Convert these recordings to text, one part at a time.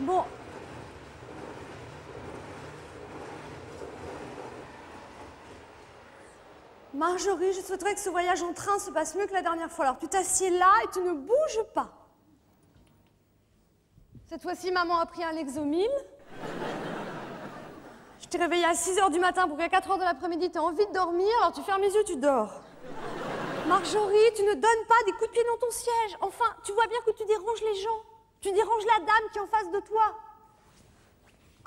Bon. Marjorie, je souhaiterais que ce voyage en train se passe mieux que la dernière fois. Alors tu t'assieds là et tu ne bouges pas. Cette fois-ci, maman a pris un Lexomil. Je t'ai réveillée à 6h du matin pour qu'à 4h de l'après-midi, tu aies envie de dormir. Alors tu fermes les yeux, tu dors. Marjorie, tu ne donnes pas des coups de pied dans ton siège. Enfin, tu vois bien que tu déranges les gens. Tu déranges la dame qui est en face de toi.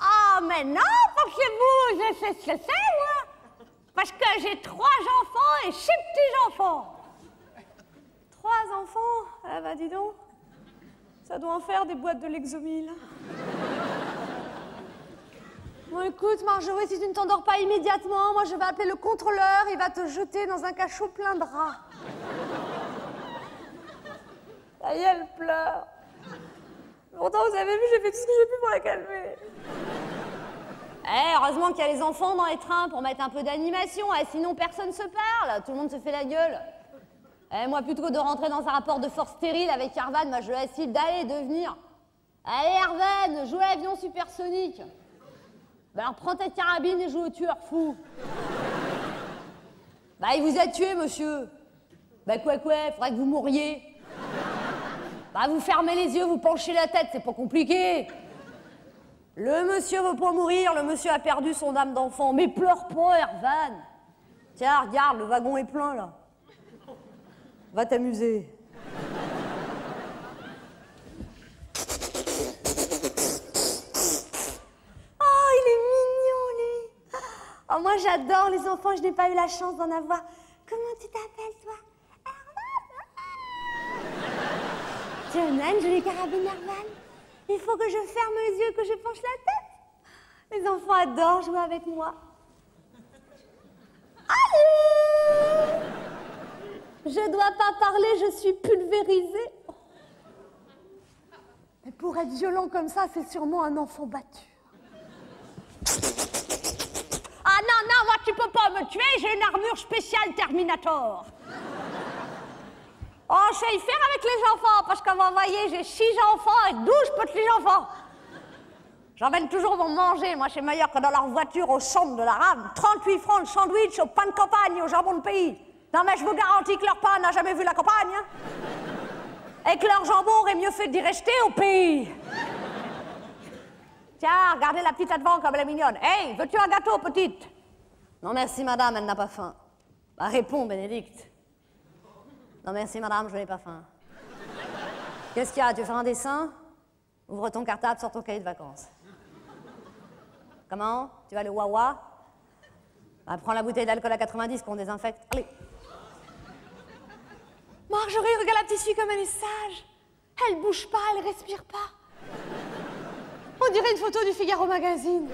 Ah, mais non, parce que vous, je sais ce que c'est, moi. Parce que j'ai 3 enfants et 6 petits-enfants. 3 enfants? Ah bah dis donc. Ça doit en faire des boîtes de Lexomil. Bon, écoute, Marjorie, si tu ne t'endors pas immédiatement, moi je vais appeler le contrôleur, il va te jeter dans un cachot plein de rats. Ça y est, elle pleure. Pourtant, vous avez vu, j'ai fait tout ce que j'ai pu pour la calmer. Heureusement qu'il y a les enfants dans les trains pour mettre un peu d'animation, sinon personne se parle, tout le monde se fait la gueule. Moi, plutôt que de rentrer dans un rapport de force stérile avec Arvan, moi je vais essayer d'aller et de venir. Allez, Arvan, joue à l'avion supersonique. Bah alors prends ta carabine et joue au tueur fou. Bah il vous a tué, monsieur. Bah quoi, faudrait que vous mouriez. Bah vous fermez les yeux, vous penchez la tête, c'est pas compliqué. Le monsieur veut pas mourir, le monsieur a perdu son âme d'enfant. Mais pleure pas, Ervan. Tiens, regarde, le wagon est plein, là. Va t'amuser. Oh, il est mignon, lui. Oh, moi, j'adore les enfants, je n'ai pas eu la chance d'en avoir. Comment tu t'appelles, toi? Ervan. Tu as une jolie carabine, Ervan. Il faut que je ferme les yeux, que je penche la tête. Les enfants adorent jouer avec moi. Allez! Je dois pas parler, je suis pulvérisée. Mais pour être violent comme ça, c'est sûrement un enfant battu. Ah non, moi tu peux pas me tuer, j'ai une armure spéciale Terminator. Oh, je sais y faire avec les enfants, parce que vous voyez, j'ai 6 enfants et 12 petits-enfants. J'emmène toujours mon manger, moi c'est meilleur que dans leur voiture au centre de la rame. 38 francs de sandwich au pain de campagne et au jambon de pays. Non mais je vous garantis que leur pain n'a jamais vu la campagne. Hein. Et que leur jambon aurait mieux fait d'y rester au pays. Tiens, regardez la petite là-devant comme elle est mignonne. Hey, veux-tu un gâteau, petite? Non merci madame, elle n'a pas faim. Bah réponds, Bénédicte. Non merci madame, je n'ai pas faim. Qu'est-ce qu'il y a? Tu veux faire un dessin? Ouvre ton cartable, sors ton cahier de vacances. Comment? Tu vas aller au Wawa? Bah, prends la bouteille d'alcool à 90 qu'on désinfecte. Allez. Marjorie, regarde la petite fille comme elle est sage. Elle bouge pas, elle respire pas. On dirait une photo du Figaro Magazine.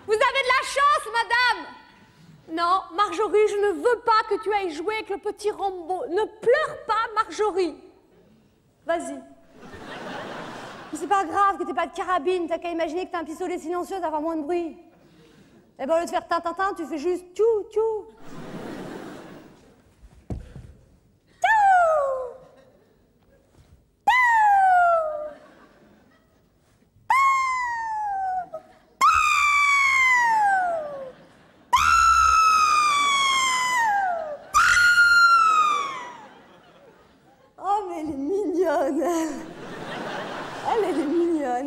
Vous avez de la chance, madame! Non, Marjorie, je ne veux pas que tu ailles jouer avec le petit Rambo. Ne pleure pas, Marjorie. Vas-y. Mais c'est pas grave que t'aies pas de carabine. T'as qu'à imaginer que t'as un pistolet silencieux, ça va faire moins de bruit. Et ben au lieu de faire tin-tin-tin, tu fais juste tchou-tchou.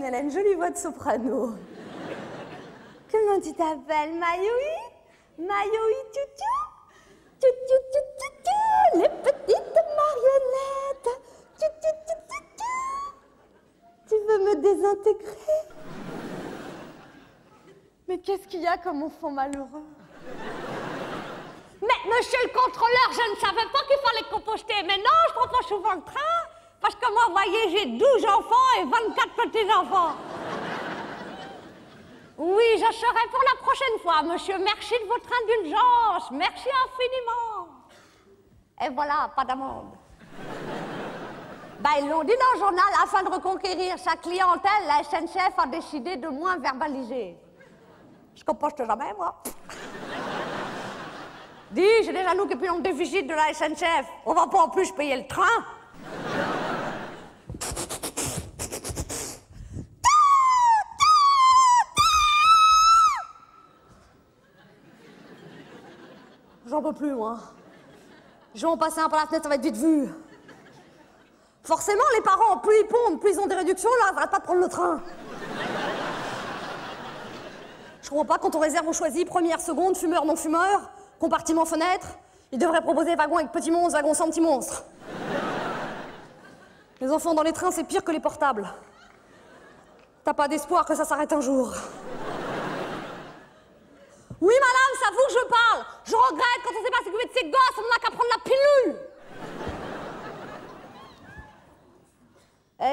Elle a une jolie voix de soprano. Comment tu t'appelles, Mayoui? Mayoui Tchou-tchou? Tchou-tchou-tchou-tchou-tchou, les petites marionnettes. Tchou-tchou-tchou-tchou-tchou. Tu veux me désintégrer? Mais qu'est-ce qu'il y a comme enfant malheureux? Mais monsieur le contrôleur, je ne savais pas qu'il fallait composter. Mais non, je prends pas souvent le train. Parce que moi, vous voyez, j'ai 12 enfants et 24 petits-enfants. Oui, je serai pour la prochaine fois, monsieur. Merci de votre indulgence. Merci infiniment. Et voilà, pas d'amende. Ben, ils l'ont dit dans le journal, afin de reconquérir sa clientèle, la SNCF a décidé de moins verbaliser. Je composte jamais, moi. Dis, j'ai déjà nous qui payons le déficit de la SNCF. On va pas en plus payer le train. peux plus, moi. Je vais en passer un par la fenêtre, ça va être vite vu. Forcément, les parents, plus ils pondent, plus ils ont des réductions, là, ils n'arrêtent pas de prendre le train. Je comprends pas, quand on réserve, on choisit première, seconde, fumeur, non-fumeur, compartiment, fenêtre. Ils devraient proposer wagon avec petit monstre, wagon sans petit monstre. Les enfants dans les trains, c'est pire que les portables. T'as pas d'espoir que ça s'arrête un jour. Oui, madame, c'est à vous que je parle. Je regrette quand on sait pas s'occuper de ses gosses, on n'a qu'à prendre la pilule.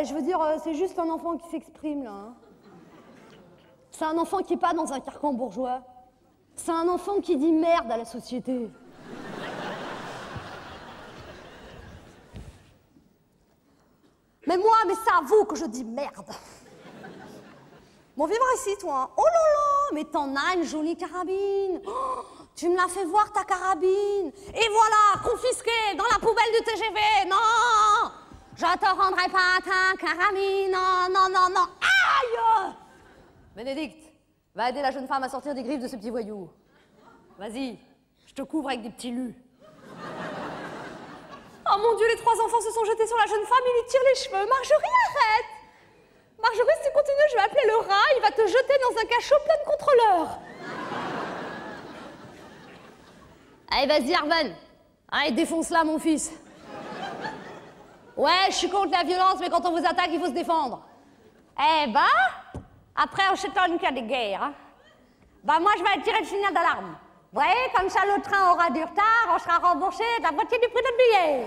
Je veux dire, c'est juste un enfant qui s'exprime, là. Hein. C'est un enfant qui est pas dans un carcan bourgeois. C'est un enfant qui dit merde à la société. Mais moi, mais c'est à vous que je dis merde. Bon, viens voir ici, toi. Oh là là, mais t'en as une jolie carabine. Oh, tu me l'as fait voir, ta carabine. Et voilà, confisquée dans la poubelle du TGV. Non, je te rendrai pas ta carabine. Non, non, non, non. Aïe! Bénédicte, va aider la jeune femme à sortir des griffes de ce petit voyou. Vas-y, je te couvre avec des petits lus. Oh mon Dieu, les 3 enfants se sont jetés sur la jeune femme, ils lui tirent les cheveux. Marjorie, arrête! Marjorie, si tu continues, je vais appeler le rat, il va te jeter dans un cachot plein de contrôleurs. Allez, vas-y, Arven. Allez, défonce-la, mon fils. Ouais, je suis contre la violence, mais quand on vous attaque, il faut se défendre. Eh ben, après, on s'étonne qu'il y a des guerres. Hein. Bah, moi, je vais tirer le signal d'alarme. Vous voyez, comme ça, le train aura du retard, on sera remboursé de la moitié du prix de notre billet.